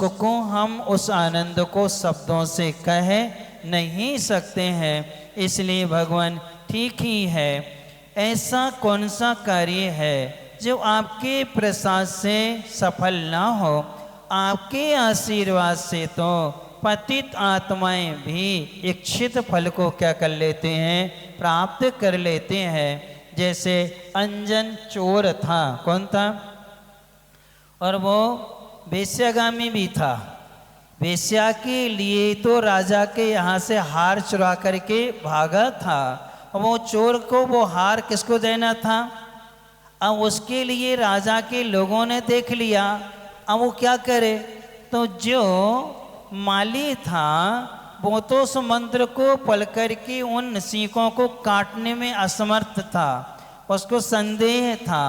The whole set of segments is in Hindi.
को हम उस आनंद को शब्दों से कह नहीं सकते हैं। इसलिए भगवान ठीक ही है, ऐसा कौन सा कार्य है जो आपके प्रसाद से सफल ना हो। आपके आशीर्वाद से तो पतित आत्माएं भी इच्छित फल को क्या कर लेते हैं, प्राप्त कर लेते हैं। जैसे अंजन चोर था, कौन था, और वो वेश्यागामी भी था। वेश्या के लिए तो राजा के यहाँ से हार चुरा करके भागा था। वो चोर को वो हार किसको देना था। अब उसके लिए राजा के लोगों ने देख लिया। अब वो क्या करे, तो जो माली था वो तो उस मंत्र को पढ़ करके उन सीखों को काटने में असमर्थ था। उसको संदेह था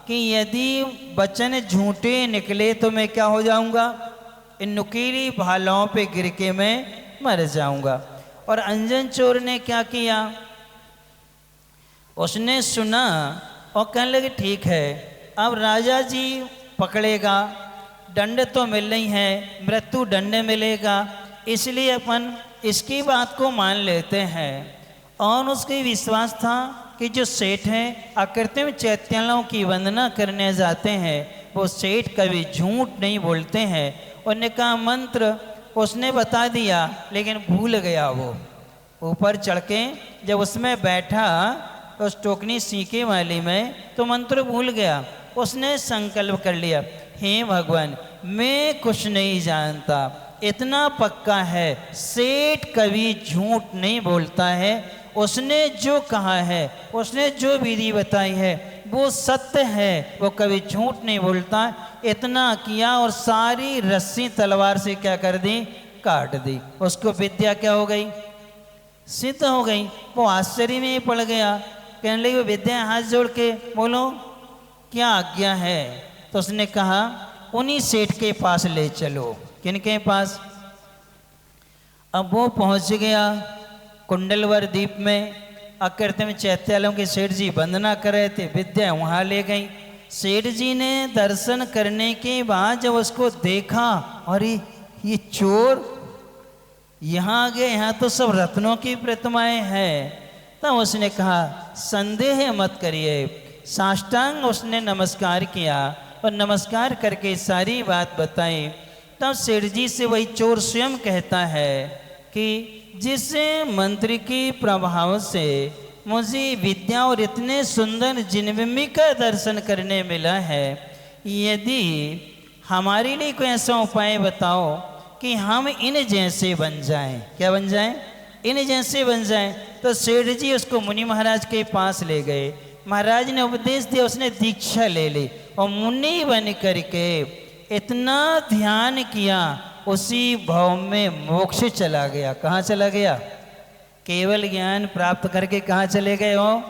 कि यदि वचन झूठे निकले तो मैं क्या हो जाऊंगा, इन नुकीली भालों पे गिर के मैं मर जाऊंगा। और अंजन चोर ने क्या किया, उसने सुना और कहने लगे ठीक है, अब राजा जी पकड़ेगा, दंड तो मिल रही है, मृत्यु दंड मिलेगा, इसलिए अपन इसकी बात को मान लेते हैं। और उसके विश्वास था कि जो सेठ हैं अकृत्रिम चैत्यालों की वंदना करने जाते हैं, वो सेठ कभी झूठ नहीं बोलते हैं। उन्होंने कहा मंत्र उसने बता दिया, लेकिन भूल गया। वो ऊपर चढ़ के जब उसमें बैठा उस टोकनी सीके वाली में, तो मंत्र भूल गया। उसने संकल्प कर लिया, हे भगवान मैं कुछ नहीं जानता, इतना पक्का है सेठ कभी झूठ नहीं बोलता है। उसने जो कहा है, उसने जो विधि बताई है वो सत्य है, वो कभी झूठ नहीं बोलता। इतना किया और सारी रस्सी तलवार से क्या कर दी, काट दी। उसको विद्या क्या हो गई, सिद्ध हो गई। वो आश्चर्य में पड़ गया, कहने लगे विद्या हाथ जोड़ के बोलो क्या आज्ञा है। तो उसने कहा उन्हीं सेठ के पास ले चलो। किनके पास, अब वो पहुंच गया कुंडलवर द्वीप में। अकृत्रिम चैत्यालों के सेठ जी वंदना कर रहे थे, विद्या वहाँ ले गई। सेठ जी ने दर्शन करने के बाद जब उसको देखा, अरे ये चोर यहाँ आ गए, यहाँ तो सब रत्नों की प्रतिमाएं हैं। तब उसने कहा संदेह मत करिए। साष्टांग उसने नमस्कार किया और नमस्कार करके सारी बात बताई। तब सेठ जी से वही चोर स्वयं कहता है कि जिस मंत्र के प्रभाव से मुझे विद्या और इतने सुंदर जिनबिंबी का दर्शन करने मिला है, यदि हमारे लिए कोई ऐसा उपाय बताओ कि हम इन जैसे बन जाएं। क्या बन जाएं, इन जैसे बन जाएं। तो सेठ जी उसको मुनि महाराज के पास ले गए। महाराज ने उपदेश दिया, उसने दीक्षा ले ली और मुनि बन करके इतना ध्यान किया, उसी भाव में मोक्ष चला गया। कहाँ चला गया, केवल ज्ञान प्राप्त करके कहाँ चले गए हो,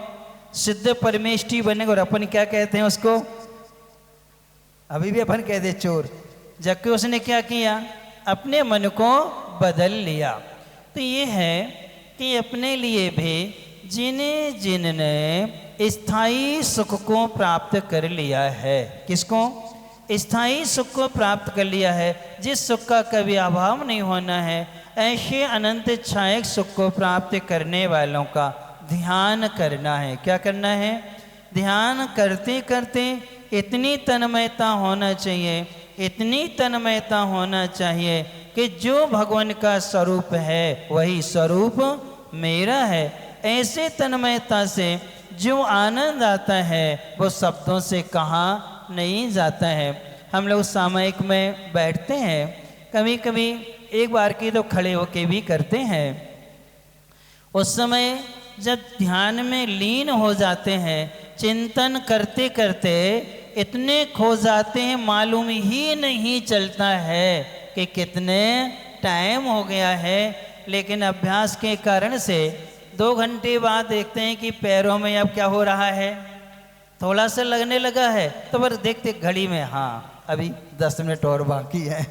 सिद्ध परमेष्ठी बने। और अपन क्या कहते हैं उसको, अभी भी अपन कहते चोर। जबकि उसने क्या किया, अपने मन को बदल लिया। तो ये है कि अपने लिए भी जिन्ने स्थायी सुख को प्राप्त कर लिया है, किसको, स्थायी सुख को प्राप्त कर लिया है, जिस सुख का कभी अभाव नहीं होना है, ऐसे अनंत छायक सुख को प्राप्त करने वालों का ध्यान करना है। क्या करना है, ध्यान करते करते इतनी तन्मयता होना चाहिए, इतनी तन्मयता होना चाहिए कि जो भगवान का स्वरूप है वही स्वरूप मेरा है। ऐसे तन्मयता से जो आनंद आता है वो शब्दों से कहा नहीं जाता है। हम लोग सामयिक में बैठते हैं, कभी कभी एक बार की तो खड़े होके भी करते हैं। उस समय जब ध्यान में लीन हो जाते हैं, चिंतन करते करते इतने खो जाते हैं, मालूम ही नहीं चलता है कि कितने टाइम हो गया है। लेकिन अभ्यास के कारण से 2 घंटे बाद देखते हैं कि पैरों में अब क्या हो रहा है, थोड़ा सा लगने लगा है। तो फिर देखते घड़ी में, हाँ अभी 10 मिनट और बाकी है,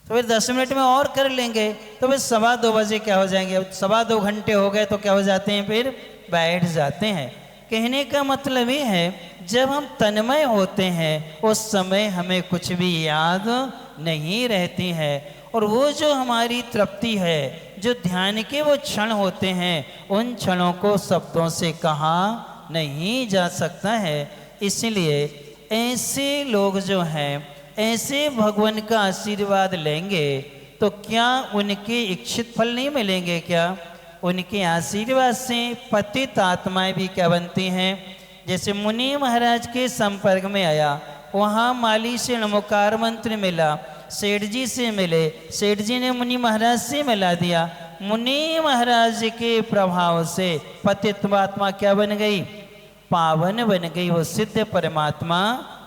तो फिर 10 मिनट में और कर लेंगे। तो फिर 2:15 बजे क्या हो जाएंगे, अब 2:15 घंटे हो गए तो क्या हो जाते हैं, फिर बैठ जाते हैं। कहने का मतलब ये है जब हम तन्मय होते हैं उस समय हमें कुछ भी याद नहीं रहती है। और वो जो हमारी तृप्ति है, जो ध्यान के वो क्षण होते हैं, उन क्षणों को शब्दों से कहा नहीं जा सकता है। इसलिए ऐसे लोग जो हैं, ऐसे भगवान का आशीर्वाद लेंगे तो क्या उनके इच्छित फल नहीं मिलेंगे? क्या उनके आशीर्वाद से पतित आत्माएं भी क्या बनती हैं? जैसे मुनि महाराज के संपर्क में आया, वहाँ माली से नमोकार मंत्र मिला, सेठ जी से मिले, सेठ जी ने मुनि महाराज से मिला दिया। मुनि महाराज के प्रभाव से पतित्वात्मा क्या बन गई? पावन बन गई, वो सिद्ध परमात्मा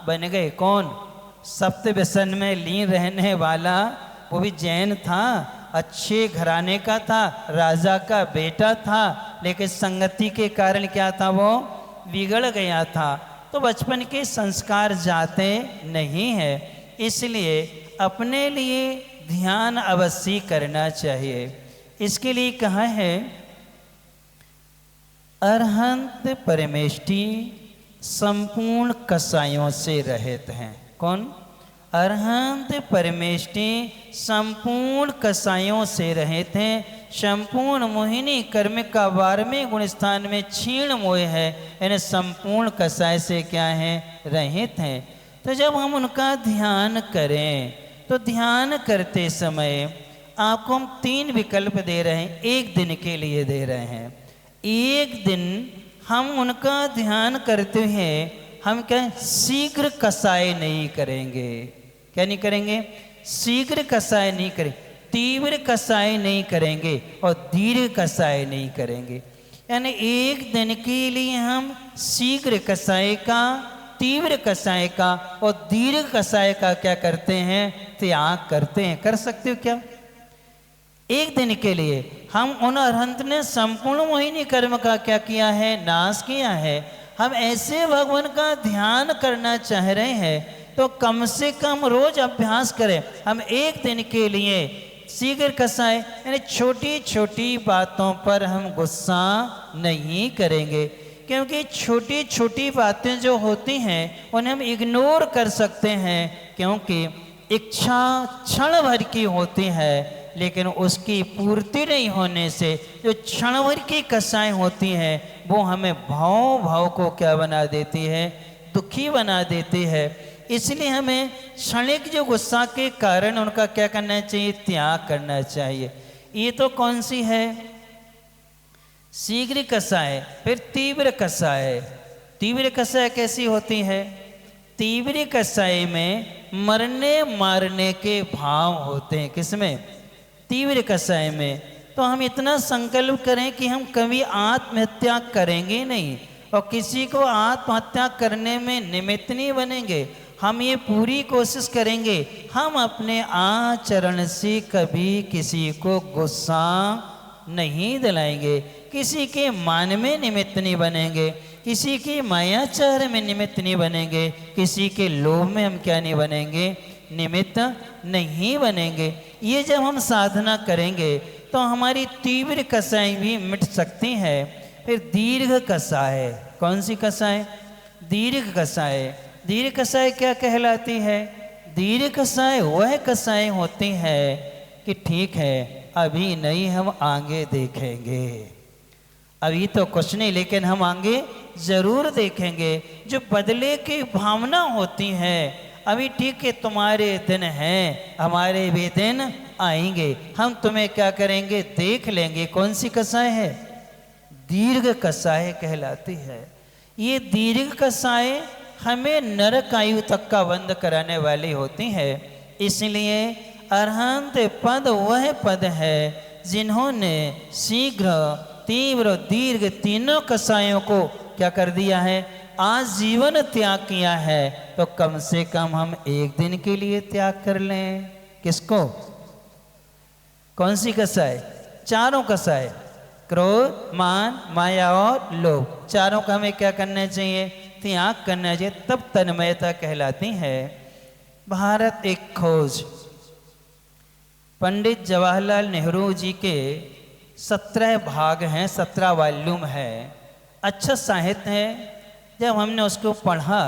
बन गए। कौन? सप्त व्यसन में लीन रहने वाला, वो भी जैन था, अच्छे घराने का था, राजा का बेटा था, लेकिन संगति के कारण क्या था? वो बिगड़ गया था। तो बचपन के संस्कार जाते नहीं है, इसलिए अपने लिए ध्यान अवश्य करना चाहिए। इसके लिए कहा है अरहंत परमेष्टि संपूर्ण कसायों से रहित हैं। कौन? अरहंत परमेष्टि संपूर्ण कसायों से रहित हैं। संपूर्ण मोहिनी कर्म का 12वें गुण स्थान में क्षीण मोह है, यानी संपूर्ण कसाय से क्या है? रहित हैं। तो जब हम उनका ध्यान करें तो ध्यान करते समय आपको हम 3 विकल्प दे रहे हैं, एक दिन के लिए दे रहे हैं। एक दिन हम उनका ध्यान करते हैं, हम क्या शीघ्र कसाय नहीं करेंगे। क्या नहीं करेंगे? शीघ्र कसाय नहीं करेंगे, तीव्र कसाय नहीं करेंगे और दीर्घ कसाय नहीं करेंगे। यानी एक दिन के लिए हम शीघ्र कसाय का, तीव्र कसाय का और दीर्घ कसाय का क्या करते हैं? त्याग करते हैं। कर सकते हो क्या? एक दिन के लिए हम उन अरहंत ने संपूर्ण मोहिनी कर्म का क्या किया है? नाश किया है। हम ऐसे भगवान का ध्यान करना चाह रहे हैं तो कम से कम रोज अभ्यास करें। हम एक दिन के लिए शीघ्र कसाय, यानी छोटी छोटी बातों पर हम गुस्सा नहीं करेंगे, क्योंकि छोटी छोटी बातें जो होती हैं उन्हें हम इग्नोर कर सकते हैं, क्योंकि इच्छा क्षण भर की होती है, लेकिन उसकी पूर्ति नहीं होने से जो क्षण भर की कसाएं होती हैं वो हमें भाव को क्या बना देती है? दुखी बना देती है। इसलिए हमें क्षणिक जो गुस्सा के कारण उनका क्या करना चाहिए? त्याग करना चाहिए। ये तो कौन सी है? शीघ्र कसाय। फिर तीव्र कसाय। तीव्र कसाय कैसी होती है? तीव्र कसाय में मरने मारने के भाव होते हैं। किसमें? तीव्र कसाय में। तो हम इतना संकल्प करें कि हम कभी आत्महत्या करेंगे नहीं और किसी को आत्महत्या करने में निमित्त नहीं बनेंगे। हम ये पूरी कोशिश करेंगे हम अपने आचरण से कभी किसी को गुस्सा नहीं दिलाएंगे, किसी के मान में निमित्त नहीं बनेंगे, किसी की मायाचार में निमित्त नहीं बनेंगे, किसी के लोभ में हम क्या नहीं बनेंगे? निमित्त नहीं बनेंगे। ये जब हम साधना करेंगे तो हमारी तीव्र कसाई भी मिट सकती है। फिर दीर्घ कसाय। कौन सी कसाय? दीर्घ कसाय। दीर्घ कसाय क्या कहलाती है? दीर्घ कसाय वह कसाय होती है कि ठीक है अभी नहीं, हम आगे देखेंगे, अभी तो कुछ नहीं लेकिन हम आगे जरूर देखेंगे। जो बदले की भावना होती है, अभी ठीक है तुम्हारे दिन हैं, हमारे भी दिन आएंगे, हम तुम्हें क्या करेंगे? देख लेंगे। कौन सी कसाय है? दीर्घ कसाय कहलाती है। ये दीर्घ कसाय हमें नरक आयु तक का बंद कराने वाली होती है। इसलिए अरहंत पद वह पद है जिन्होंने शीघ्र, तीव्र, दीर्घ तीनों कसायों को क्या कर दिया है? आज जीवन त्याग किया है। तो कम से कम हम एक दिन के लिए त्याग कर लें। किसको? कौन सी कसाय? चारों कसाय, क्रोध, मान, माया और लोभ, चारों का हमें क्या करना चाहिए? त्याग करना चाहिए। तब तन्मयता कहलाती है। भारत एक खोज। पंडित जवाहरलाल नेहरू जी के 17 भाग हैं, 17 वॉल्यूम है। अच्छा साहित्य है। जब हमने उसको पढ़ा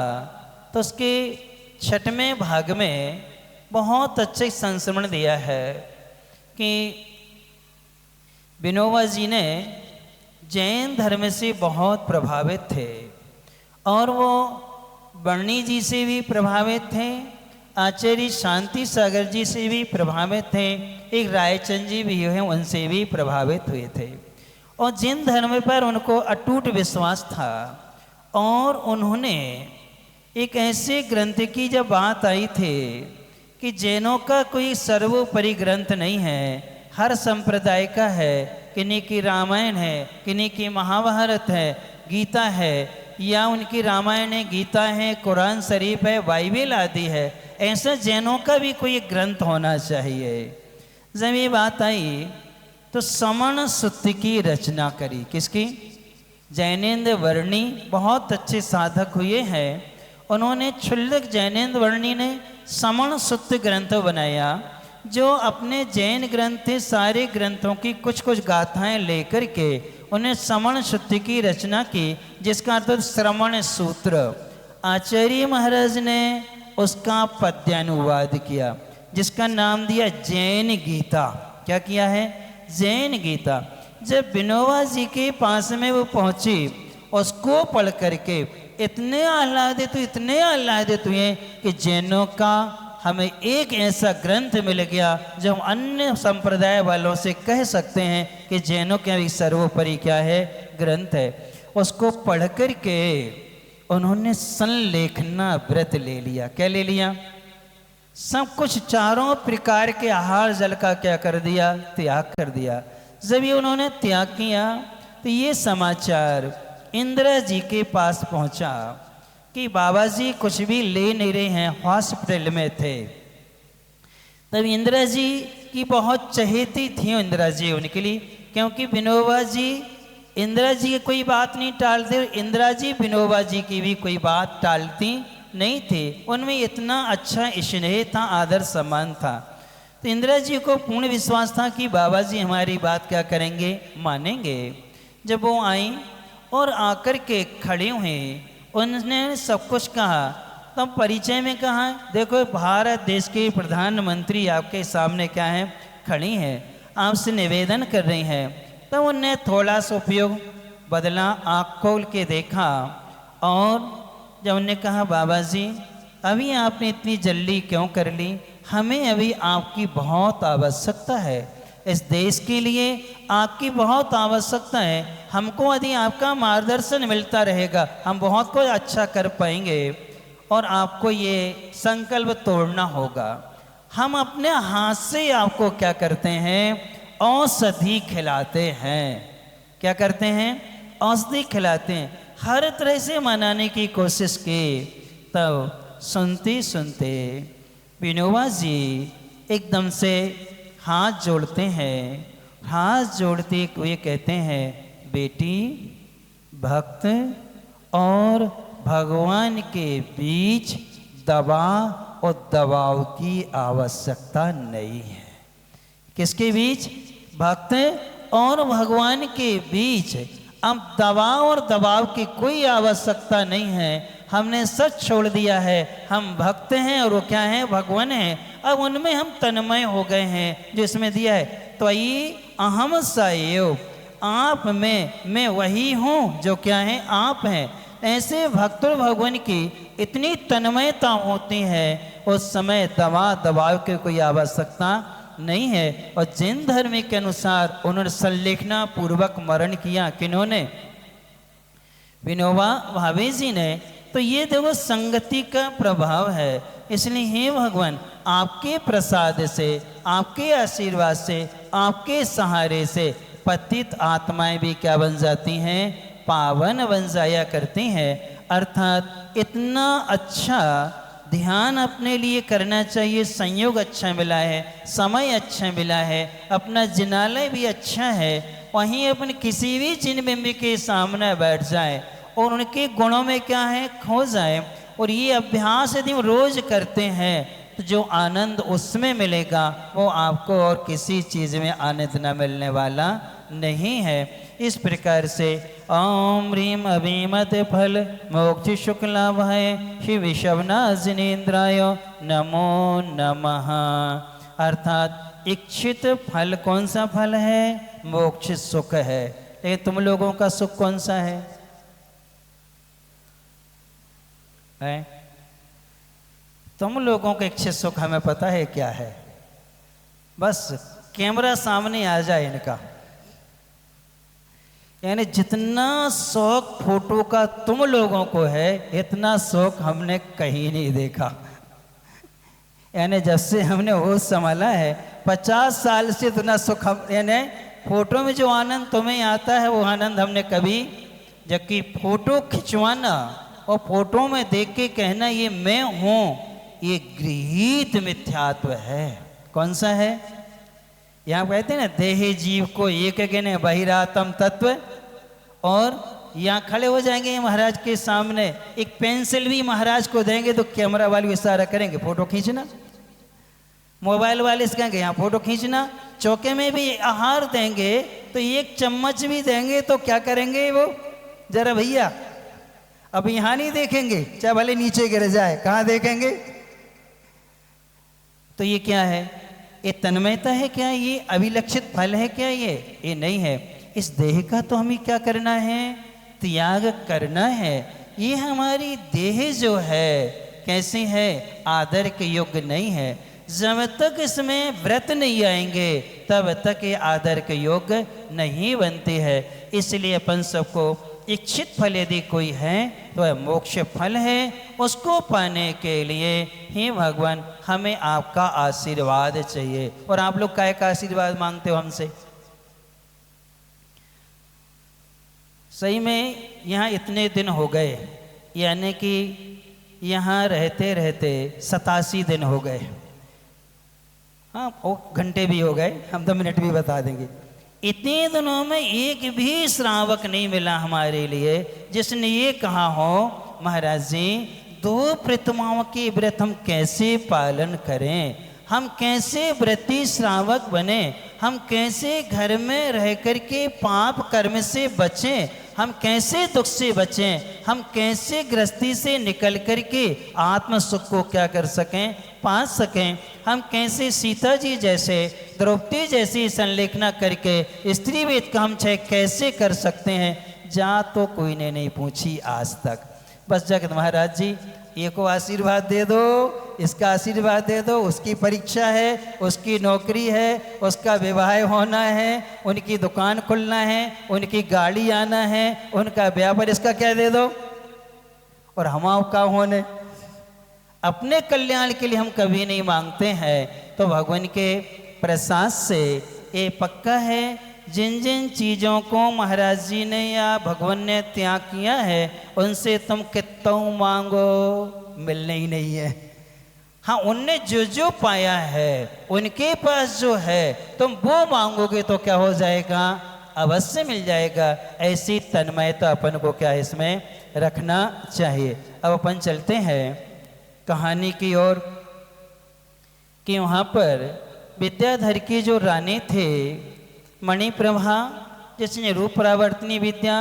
तो उसके 6वें भाग में बहुत अच्छे संस्मरण दिया है कि विनोबा जी ने जैन धर्म से बहुत प्रभावित थे और वो वर्णी जी से भी प्रभावित थे, आचार्य शांति सागर जी से भी प्रभावित थे, एक रायचंद जी भी हैं उनसे भी प्रभावित हुए थे और जैन धर्म पर उनको अटूट विश्वास था। और उन्होंने एक ऐसे ग्रंथ की जब बात आई थी कि जैनों का कोई सर्वोपरि ग्रंथ नहीं है, हर संप्रदाय का है, किन्हीं की रामायण है, किन्हीं की महाभारत है, गीता है, या उनकी रामायण है, गीता है, कुरान शरीफ है, बाइबल आदि है, ऐसा जैनों का भी कोई एक ग्रंथ होना चाहिए। जब ये बात आई तो समण सुत्त की रचना करी, किसकी? जैनेन्द्र वर्णी बहुत अच्छे साधक हुए हैं, उन्होंने क्षुल्लक जैनेन्द्र वर्णी ने समण सुत्त ग्रंथ बनाया, जो अपने जैन ग्रंथ थे सारे ग्रंथों की कुछ कुछ गाथाएं लेकर के उन्हें समण सुत्त की रचना की, जिसका अर्थ श्रवण सूत्र। आचार्य महाराज ने उसका पद्यानुवाद किया, जिसका नाम दिया जैन गीता। क्या किया है? जैन गीता। जब विनोबा जी के पास में वो पहुंची, उसको पढ़ करके इतने आह्लादित हुए कि जैनों का हमें एक ऐसा ग्रंथ मिल गया जो हम अन्य संप्रदाय वालों से कह सकते हैं कि जैनों के भी सर्वोपरि क्या है? ग्रंथ है। उसको पढ़ कर के उन्होंने संलेखना व्रत ले लिया। क्या ले लिया? सब कुछ चारों प्रकार के आहार जल का क्या कर दिया? त्याग कर दिया। जब ये उन्होंने त्याग किया तो ये समाचार इंदिरा जी के पास पहुंचा कि बाबा जी कुछ भी ले नहीं रहे हैं, हॉस्पिटल में थे। तब इंदिरा जी की बहुत चहेती थी इंदिरा जी उनके लिए, क्योंकि विनोबा जी इंदिरा जी की कोई बात नहीं टालते, इंदिरा जी विनोबा जी की भी कोई बात टालती नहीं थे। उनमें इतना अच्छा स्नेह था, आदर सम्मान था। तो इंदिरा जी को पूर्ण विश्वास था कि बाबा जी हमारी बात क्या करेंगे? मानेंगे। जब वो आई और आकर के खड़े हुए, उन्होंने सब कुछ कहा। तब परिचय में कहा, देखो भारत देश के प्रधानमंत्री आपके सामने क्या है? खड़ी हैं, आपसे निवेदन कर रही हैं। तब उनने थोड़ा सा उपयोग बदला, आँख खोल के देखा और जब उनने कहा, बाबा जी अभी आपने इतनी जल्दी क्यों कर ली? हमें अभी आपकी बहुत आवश्यकता है, इस देश के लिए आपकी बहुत आवश्यकता है। हमको यदि आपका मार्गदर्शन मिलता रहेगा हम बहुत कुछ अच्छा कर पाएंगे और आपको ये संकल्प तोड़ना होगा। हम अपने हाथ से आपको क्या करते हैं? औषधि खिलाते हैं। क्या करते हैं? औषधि खिलाते हैं। हर तरह से मनाने की कोशिश की। तब सुनते सुनते विनोबा जी एकदम से हाथ जोड़ते हैं। हाथ जोड़ते हुए कहते हैं, बेटी, भक्त और भगवान के बीच दवा और दबाव की आवश्यकता नहीं है। किसके बीच? भक्त और भगवान के बीच अब दवा और दबाव की कोई आवश्यकता नहीं है। हमने सच छोड़ दिया है, हम भक्त हैं और वो क्या है? भगवान हैं। अब उनमें हम तन्मय हो गए हैं, जो इसमें दिया है, तो ये अहम सएव, आप में मैं वही हूँ जो क्या है? आप हैं। ऐसे भक्त और भगवान की इतनी तन्मयता होती है, उस समय दवा दबाव की कोई आवश्यकता नहीं है। और जैन धर्म के अनुसार उन्होंने संलेखना पूर्वक मरण किया। किन्होंने? विनोबा भावे जी ने। तो ये देखो संगति का प्रभाव है। इसलिए हे भगवान, आपके प्रसाद से, आपके आशीर्वाद से, आपके सहारे से पतित आत्माएं भी क्या बन जाती हैं? पावन बन जाया करती हैं। अर्थात इतना अच्छा ध्यान अपने लिए करना चाहिए। संयोग अच्छा मिला है, समय अच्छा मिला है, अपना जिनालय भी अच्छा है, वहीं अपन किसी भी चिन्ह बिंब के सामने बैठ जाए और उनके गुणों में क्या है? खो जाए। और ये अभ्यास यदि हम रोज करते हैं तो जो आनंद उसमें मिलेगा वो आपको और किसी चीज़ में आनंद न मिलने वाला नहीं है। इस प्रकार से ओम ह्रीम अभिमत फल मोक्ष शुक्ला भय शिव शवनाजिनेन्द्राय नमो नमः। अर्थात इच्छित फल कौन सा फल है? मोक्ष सुख है। लेकिन तुम लोगों का सुख कौन सा है? तुम लोगों का इच्छित सुख हमें पता है क्या है? बस कैमरा सामने आ जाए इनका, यानी जितना शौक फोटो का तुम लोगों को है इतना शौक हमने कहीं नहीं देखा। यानी जब से हमने होश संभाला है 50 साल से इतना सुख हम, यानी फोटो में जो आनंद तुम्हें आता है वो आनंद हमने कभी, जबकि फोटो खिंचवाना और फोटो में देख के कहना ये मैं हूं, ये गृहीत मिथ्यात्व है। कौन सा है? यहाँ कहते हैं ना देहे जीव को एक गिने बहिरात्म तत्व। और यहाँ खड़े हो जाएंगे महाराज के सामने, एक पेंसिल भी महाराज को देंगे तो कैमरा वाले इशारा करेंगे फोटो खींचना, मोबाइल वाले से कहेंगे यहाँ फोटो खींचना, चौके में भी आहार देंगे तो एक चम्मच भी देंगे तो क्या करेंगे वो, जरा भैया अब यहाँ नहीं देखेंगे, चाहे भले नीचे गिर जाए, कहाँ देखेंगे? तो ये क्या है? ये तन्मयता है क्या? ये अभिलक्षित फल है क्या? ये नहीं है। इस देह का तो हमें क्या करना है? त्याग करना है। ये हमारी देह जो है कैसी है? आदर के योग्य नहीं है। जब तक इसमें व्रत नहीं आएंगे तब तक ये आदर के योग्य नहीं बनती है। इसलिए अपन सबको इच्छित फल यदि कोई है तो वह मोक्ष फल है। उसको पाने के लिए ही भगवान हमें आपका आशीर्वाद चाहिए। और आप लोग काय का आशीर्वाद मांगते हो हमसे? सही में यहाँ इतने दिन हो गए, यानी कि यहाँ रहते रहते 87 दिन हो गए। हाँ, वो घंटे भी हो गए, हम तो मिनट भी बता देंगे। इतने दिनों में एक भी श्रावक नहीं मिला हमारे लिए जिसने ये कहा हो महाराज जी 2 प्रतिमाओं के व्रत हम कैसे पालन करें, हम कैसे व्रती श्रावक बने, हम कैसे घर में रह करके पाप कर्म से बचें, हम कैसे दुख से बचें, हम कैसे गृहस्थी से निकल करके आत्म सुख को क्या कर सकें, पा सकें, हम कैसे सीता जी जैसे द्रौपदी जैसी संलेखना करके स्त्री वेद का हम कैसे कर सकते हैं। जा तो कोई ने नहीं पूछी आज तक। बस जगत महाराज जी ये को आशीर्वाद दे दो, इसका आशीर्वाद दे दो, उसकी परीक्षा है, उसकी नौकरी है, उसका विवाह होना है, उनकी दुकान खुलना है, उनकी गाड़ी आना है, उनका व्यापार, इसका क्या दे दो। और हम का होने अपने कल्याण के लिए हम कभी नहीं मांगते हैं। तो भगवान के प्रसाद से ये पक्का है जिन जिन चीज़ों को महाराज जी ने या भगवान ने त्याग किया है उनसे तुम कितना मांगो मिलने ही नहीं है। हाँ, उनने जो जो पाया है उनके पास जो है तुम वो मांगोगे तो क्या हो जाएगा, अवश्य मिल जाएगा। ऐसी तन्मयता अपन को क्या इसमें रखना चाहिए। अब अपन चलते हैं कहानी की ओर कि वहाँ पर विद्याधर की जो रानी थे मणिप्रभा, जिसने रूप परावर्तनी विद्या,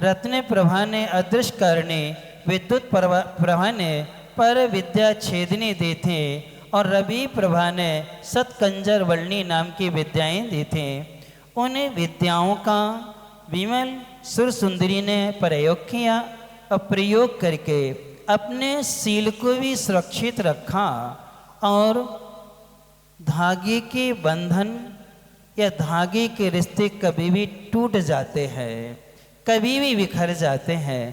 रत्न प्रभा ने अदृश्य करने, विद्युत प्रभा ने पर विद्या छेदनी दी थी और रवि प्रभा ने सतकंजर वल्ली नाम की विद्याएं दी थी। उन्हें विद्याओं का विमल सुर सुंदरी ने प्रयोग किया और प्रयोग करके अपने सील को भी सुरक्षित रखा और धागे के बंधन या धागे के रिश्ते कभी भी टूट जाते हैं, कभी भी बिखर जाते हैं,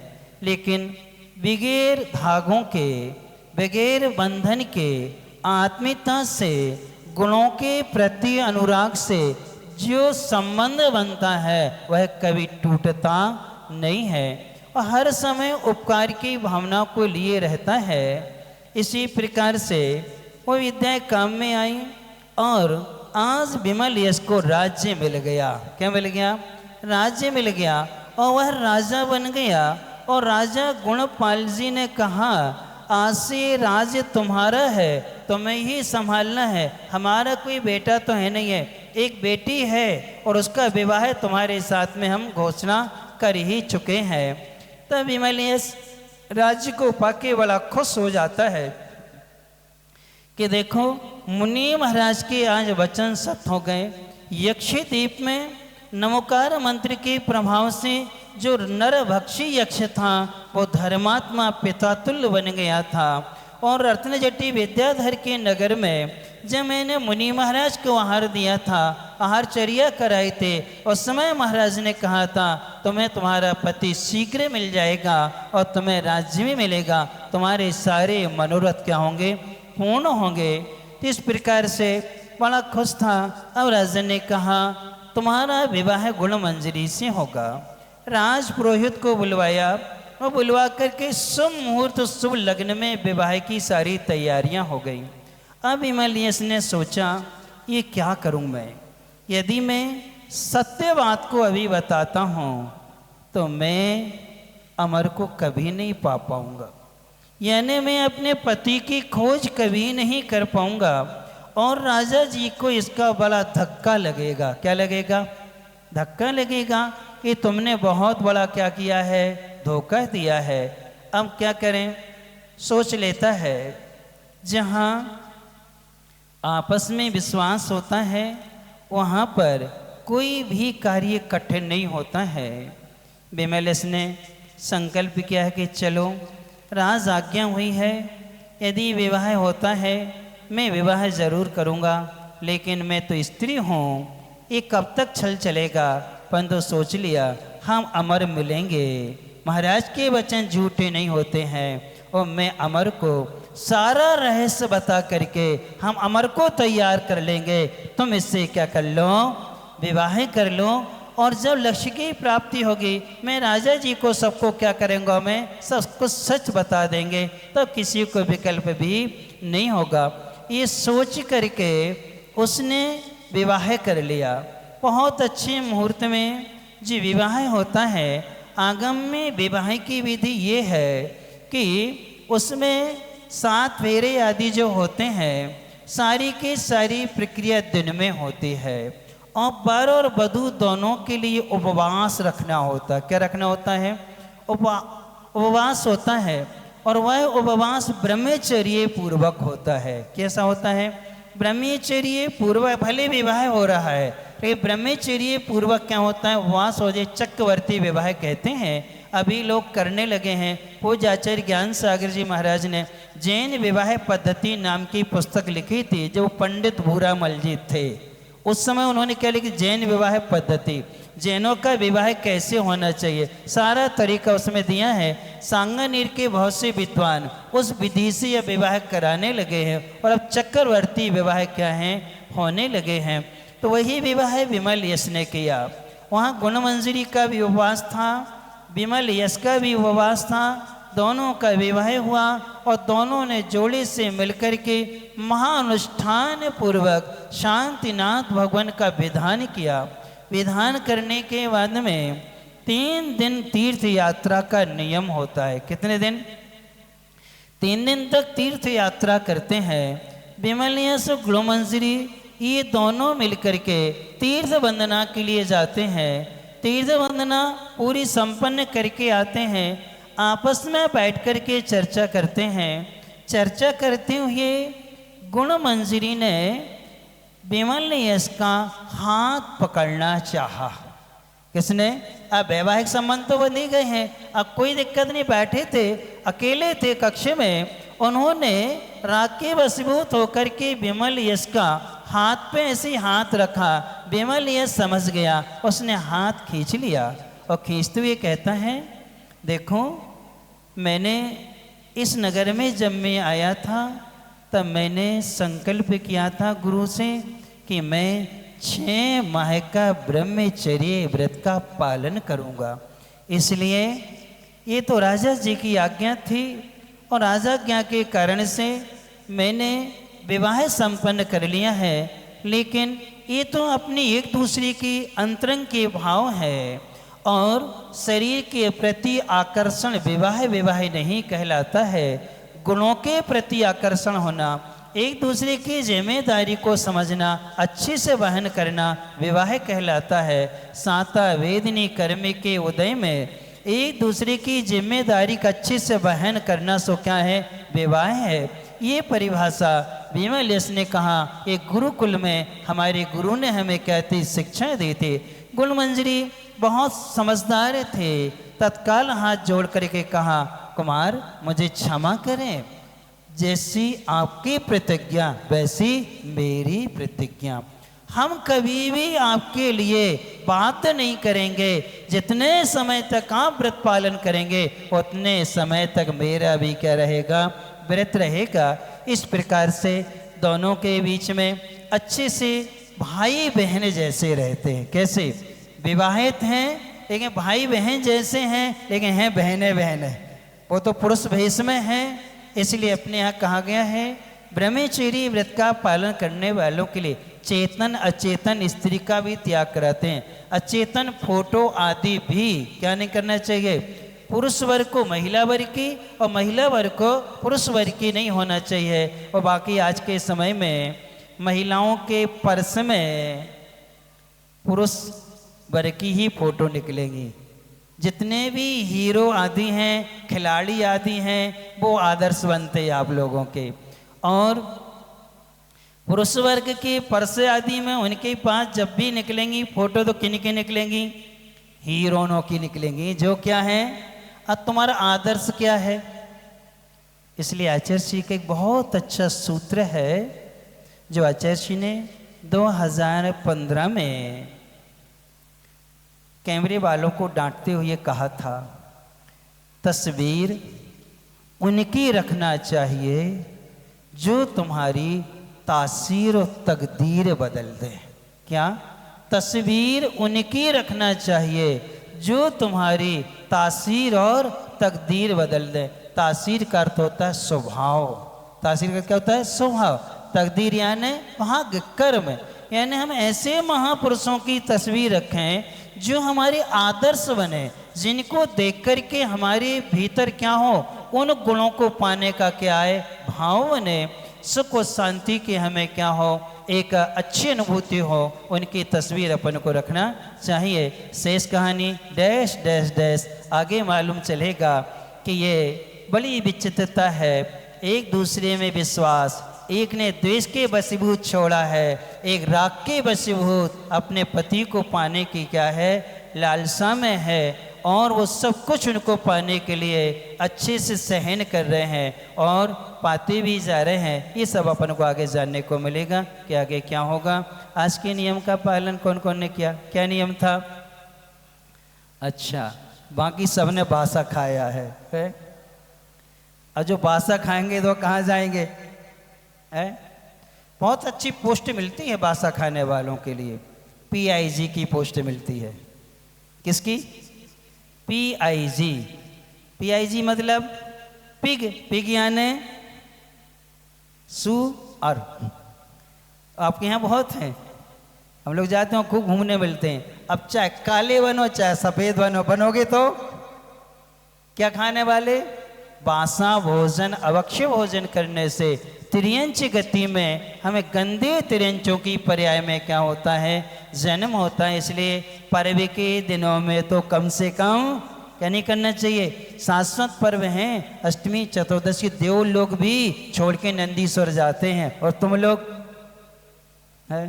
लेकिन बगैर धागों के, बगैर बंधन के, आत्मीयता से, गुणों के प्रति अनुराग से जो संबंध बनता है वह कभी टूटता नहीं है और हर समय उपकार की भावना को लिए रहता है। इसी प्रकार से वो विद्याएं काम में आई और आज विमल यश को राज्य मिल गया। क्या मिल गया? राज्य मिल गया और वह राजा बन गया। और राजा गुणपाल जी ने कहा आज से राज्य तुम्हारा है, तुम्हें ही संभालना है, हमारा कोई बेटा तो है नहीं है, एक बेटी है और उसका विवाह तुम्हारे साथ में हम घोषणा कर ही चुके हैं। तब विमलियस राज्य को पाके बड़ा खुश हो जाता है कि देखो मुनि महाराज के आज वचन सत्य हो गए। यक्षी द्वीप में नमोकार मंत्र के प्रभाव से जो नरभक्षी यक्ष था वो धर्मात्मा पितातुल्य बन गया था। और रत्नजटी विद्याधर के नगर में जब मैंने मुनि महाराज को आहार दिया था, आहारचर्या कराई थे, उस समय महाराज ने कहा था तुम्हें तुम्हारा पति शीघ्र मिल जाएगा और तुम्हें राज्य भी मिलेगा, तुम्हारे सारे मनोरथ क्या होंगे, पूर्ण होंगे। तो इस प्रकार से बड़ा खुश था। अब राजा ने कहा तुम्हारा विवाह गुणमंजरी से होगा। राज पुरोहित को बुलवाया और बुलवा करके शुभ मुहूर्त शुभ लग्न में विवाह की सारी तैयारियां हो गई। अब हिमालयस ने सोचा ये क्या करूं मैं, यदि मैं सत्य बात को अभी बताता हूं तो मैं अमर को कभी नहीं पा पाऊंगा, यानी मैं अपने पति की खोज कभी नहीं कर पाऊंगा और राजा जी को इसका बड़ा धक्का लगेगा। क्या लगेगा? धक्का लगेगा कि तुमने बहुत बड़ा क्या किया है, धोखा दिया है। अब क्या करें? सोच लेता है जहाँ आपस में विश्वास होता है वहाँ पर कोई भी कार्य कठिन नहीं होता है। विमलेश ने संकल्प किया है कि चलो राज आज्ञा हुई है, यदि विवाह होता है मैं विवाह जरूर करूँगा, लेकिन मैं तो स्त्री हूँ, ये कब तक छल चलेगा। परंतु सोच लिया हम अमर मिलेंगे, महाराज के वचन झूठे नहीं होते हैं और मैं अमर को सारा रहस्य बता करके हम अमर को तैयार कर लेंगे। तुम इससे क्या कर लो, विवाह कर लो और जब लक्ष्य की प्राप्ति होगी मैं राजा जी को सबको क्या करेंगे, मैं सब कुछ सच बता देंगे, तो किसी को विकल्प भी नहीं होगा। ये सोच करके उसने विवाह कर लिया। बहुत अच्छे मुहूर्त में जो विवाह होता है, आगम में विवाह की विधि ये है कि उसमें 7 फेरे आदि जो होते हैं सारी की सारी प्रक्रिया दिन में होती है और वर और वधू दोनों के लिए उपवास रखना होता है। क्या रखना होता है? उपवास होता है और वह उपवास ब्रह्मचर्य पूर्वक होता है। कैसा होता है? ब्रह्मचर्य पूर्वक। भले विवाह हो रहा है लेकिन ब्रह्मचर्य पूर्वक क्या होता है? उपवास हो जाए, चक्रवर्ती विवाह कहते हैं, अभी लोग करने लगे हैं। पूज्य आचार्य ज्ञान सागर जी महाराज ने जैन विवाह पद्धति नाम की पुस्तक लिखी थी, जो पंडित भूरामल जी थे उस समय उन्होंने क्या लिखी? जैन विवाह पद्धति, जैनों का विवाह कैसे होना चाहिए, सारा तरीका उसमें दिया है। सांगानेर के बहुत से विद्वान उस विधि से यह विवाह कराने लगे हैं और अब चक्रवर्ती विवाह क्या हैं, होने लगे हैं। तो वही विवाह विमल यश ने किया। वहाँ गुणमंजरी का भी उपवास था, विमल यश का भी उपवास था, दोनों का विवाह हुआ और दोनों ने जोड़े से मिलकर के महानुष्ठान पूर्वक शांतिनाथ भगवान का विधान किया। विधान करने के बाद में 3 दिन तीर्थ यात्रा का नियम होता है। कितने दिन? 3 दिन तक तीर्थ यात्रा करते हैं। विमल यश और गुणमंजरी ये दोनों मिलकर के तीर्थ वंदना के लिए जाते हैं। तीर्थ वंदना पूरी संपन्न करके आते हैं, आपस में बैठ कर के चर्चा करते हैं। चर्चा करते हुए गुणमंजरी ने विमल यश का हाथ पकड़ना चाहा। किसने? अब वैवाहिक संबंध तो बन ही गए हैं, अब कोई दिक्कत नहीं, बैठे थे, अकेले थे कक्ष में। उन्होंने राग के वशीभूत होकर के विमल यश का हाथ पे ऐसे हाथ रखा। विमल यश समझ गया, उसने हाथ खींच लिया और खींचते हुए कहता है देखो मैंने इस नगर में जब मैं आया था तब मैंने संकल्प किया था गुरु से कि मैं 6 माह का ब्रह्मचर्य व्रत का पालन करूंगा। इसलिए ये तो राजा जी की आज्ञा थी और आज्ञा के कारण से मैंने विवाह संपन्न कर लिया है, लेकिन ये तो अपनी एक दूसरे की अंतरंग के भाव है और शरीर के प्रति आकर्षण विवाह नहीं कहलाता है। गुणों के प्रति आकर्षण होना एक दूसरे की जिम्मेदारी को समझना, अच्छे से वहन करना विवाह कहलाता है। साता वेदनी कर्म के उदय में एक दूसरे की जिम्मेदारी का अच्छे से वहन करना सो क्या है, विवाह है। ये परिभाषा विमलेश ने कहा, एक गुरुकुल में हमारे गुरु ने हमें कहती शिक्षा दी थी। गुणमंजरी बहुत समझदार थे, तत्काल हाथ जोड़ करके कहा, कुमार मुझे क्षमा करें, जैसी आपकी प्रतिज्ञा वैसी मेरी प्रतिज्ञा। हम कभी भी आपके लिए बात नहीं करेंगे, जितने समय तक आप व्रत पालन करेंगे उतने समय तक मेरा भी क्या रहेगा, व्रत रहेगा। इस प्रकार से दोनों के बीच में अच्छे से भाई बहन जैसे रहते हैं। कैसे? विवाहित हैं लेकिन भाई बहन जैसे हैं, लेकिन हैं बहने बहने। वो तो पुरुष भेष में हैं, इसलिए अपने यहाँ कहा गया है ब्रह्मचर्य व्रत का पालन करने वालों के लिए चेतन अचेतन स्त्री का भी त्याग कराते हैं। अचेतन फोटो आदि भी क्या नहीं करना चाहिए, पुरुष वर्ग को महिला वर्ग की और महिला वर्ग को पुरुष वर्ग की नहीं होना चाहिए। और बाकी आज के समय में महिलाओं के पर्स में पुरुष वर्ग की ही फोटो निकलेंगी। जितने भी हीरो आदि हैं, खिलाड़ी आदि हैं, वो आदर्श बनते हैं आप लोगों के। और पुरुष वर्ग के पर्स आदि में उनके पास जब भी निकलेंगी फोटो तो किन की निकलेंगी, हीरोइनों की निकलेंगी, जो क्या है, अब तुम्हारा आदर्श क्या है। इसलिए आचार्य जी का एक बहुत अच्छा सूत्र है जो आचार्य जी ने 2015 में कैमरे वालों को डांटते हुए कहा था, तस्वीर उनकी रखना चाहिए जो तुम्हारी तासीर और तकदीर बदल दे। क्या? तस्वीर उनकी रखना चाहिए जो तुम्हारी तासीर और तकदीर बदल दे। तासीर का अर्थ होता है स्वभाव, तासीर का क्या होता है, स्वभाव। तकदीर यानी भाग्य, कर्म। यानी हम ऐसे महापुरुषों की तस्वीर रखें जो हमारे आदर्श बने, जिनको देख कर के हमारे भीतर क्या हो, उन गुणों को पाने का क्या है, भाव बने। सुख और शांति की हमें क्या हो, एक अच्छी अनुभूति हो, उनकी तस्वीर अपन को रखना चाहिए। शेष कहानी डैश डैश डैश आगे मालूम चलेगा कि ये बड़ी विचित्रता है। एक दूसरे में विश्वास, एक ने द्वेष के वशीभूत छोड़ा है, एक राग के वशीभूत अपने पति को पाने की क्या है, लालसा में है, और वो सब कुछ उनको पाने के लिए अच्छे से सहन कर रहे हैं और पाते भी जा रहे हैं। ये सब अपन को आगे जानने को मिलेगा कि आगे क्या होगा। आज के नियम का पालन कौन कौन ने किया? क्या नियम था? अच्छा, बाकी सब ने बासा खाया है? और जो बासा खाएंगे तो कहाँ जाएंगे? बहुत अच्छी पोस्ट मिलती है बासा खाने वालों के लिए, PIG की पोस्ट मिलती है। किसकी? PIG मतलब पिग, पिग यानी सुअर। आपके यहाँ बहुत हैं, हम लोग जाते हैं खूब घूमने मिलते हैं। अब चाहे काले बनो चाहे सफेद बनो, बनोगे तो क्या खाने वाले? बासा भोजन। अवक्ष्य भोजन करने से त्रियंच गति में हमें गंदे त्रियंचों की पर्याय में क्या होता है, जन्म होता है। इसलिए पर्व के दिनों में तो कम से कम क्या नहीं करना चाहिए, शाश्वत पर्व हैं, अष्टमी चतुर्दशी, देव लोग भी छोड़ के नंदीश्वर जाते हैं और तुम लोग है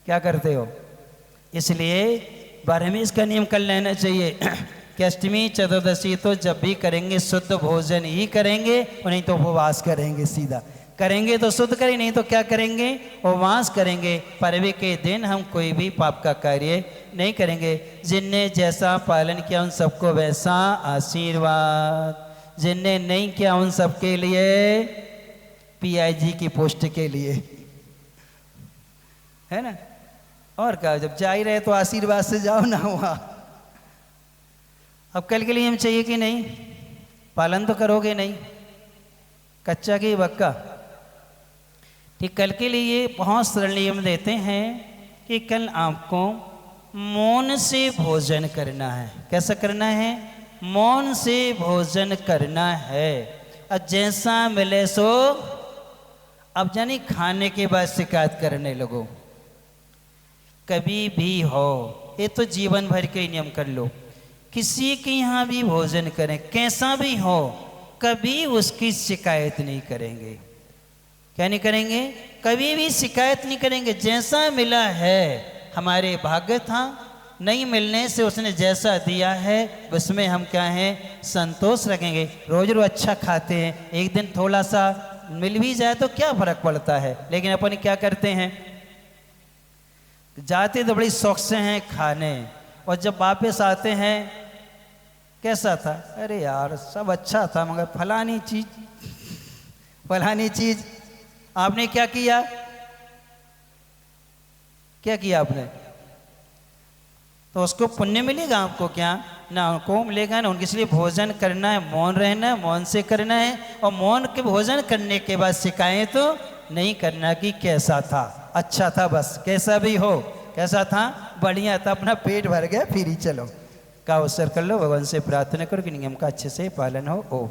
क्या करते हो। इसलिए बारह में इसका नियम कर लेना चाहिए कि अष्टमी चतुर्दशी तो जब भी करेंगे शुद्ध भोजन ही करेंगे, और नहीं तो उपवास करेंगे। सीधा करेंगे तो शुद्ध करें, नहीं तो क्या करेंगे, उपवास करेंगे। पर्व के दिन हम कोई भी पाप का कार्य नहीं करेंगे। जिनने जैसा पालन किया उन सबको वैसा आशीर्वाद, जिनने नहीं किया उन सबके लिए PIG की पोस्ट के लिए, है ना। और क्या, जब जा ही रहे तो आशीर्वाद से जाओ ना वहाँ। अब कल के लिए हम चाहिए कि नहीं, पालन तो करोगे नहीं, कच्चा की बक्का। ठीक, कल के लिए बहुत सरल नियम देते हैं कि कल आपको मौन से भोजन करना है। कैसा करना है? मौन से भोजन करना है। और जैसा मिले सो अब जानी खाने के बाद शिकायत करने लगो। कभी भी हो, ये तो जीवन भर के नियम कर लो, किसी के यहाँ भी भोजन करें कैसा भी हो, कभी उसकी शिकायत नहीं करेंगे। क्या नहीं करेंगे? कभी भी शिकायत नहीं करेंगे। जैसा मिला है हमारे भाग्य था, नहीं मिलने से उसने जैसा दिया है उसमें हम क्या हैं, संतोष रखेंगे। रोज रोज अच्छा खाते हैं, एक दिन थोड़ा सा मिल भी जाए तो क्या फर्क पड़ता है। लेकिन अपन क्या करते हैं, जाते तो बड़ी शौक से हैं खाने, और जब वापस आते हैं कैसा था, अरे यार सब अच्छा था मगर फलानी चीज आपने क्या किया, क्या किया आपने, तो उसको पुण्य मिलेगा आपको क्या, ना उनको मिलेगा ना उनके। इसलिए भोजन करना है, मौन रहना है, मौन से करना है, और मौन के भोजन करने के बाद शिकायत तो नहीं करना कि कैसा था, अच्छा था, बस कैसा भी हो, कैसा था, बढ़िया था, अपना पेट भर गया फिर ही चलो का अवसर कर लो। भगवान से प्रार्थना करो कि नियम का अच्छे से पालन हो। ओम।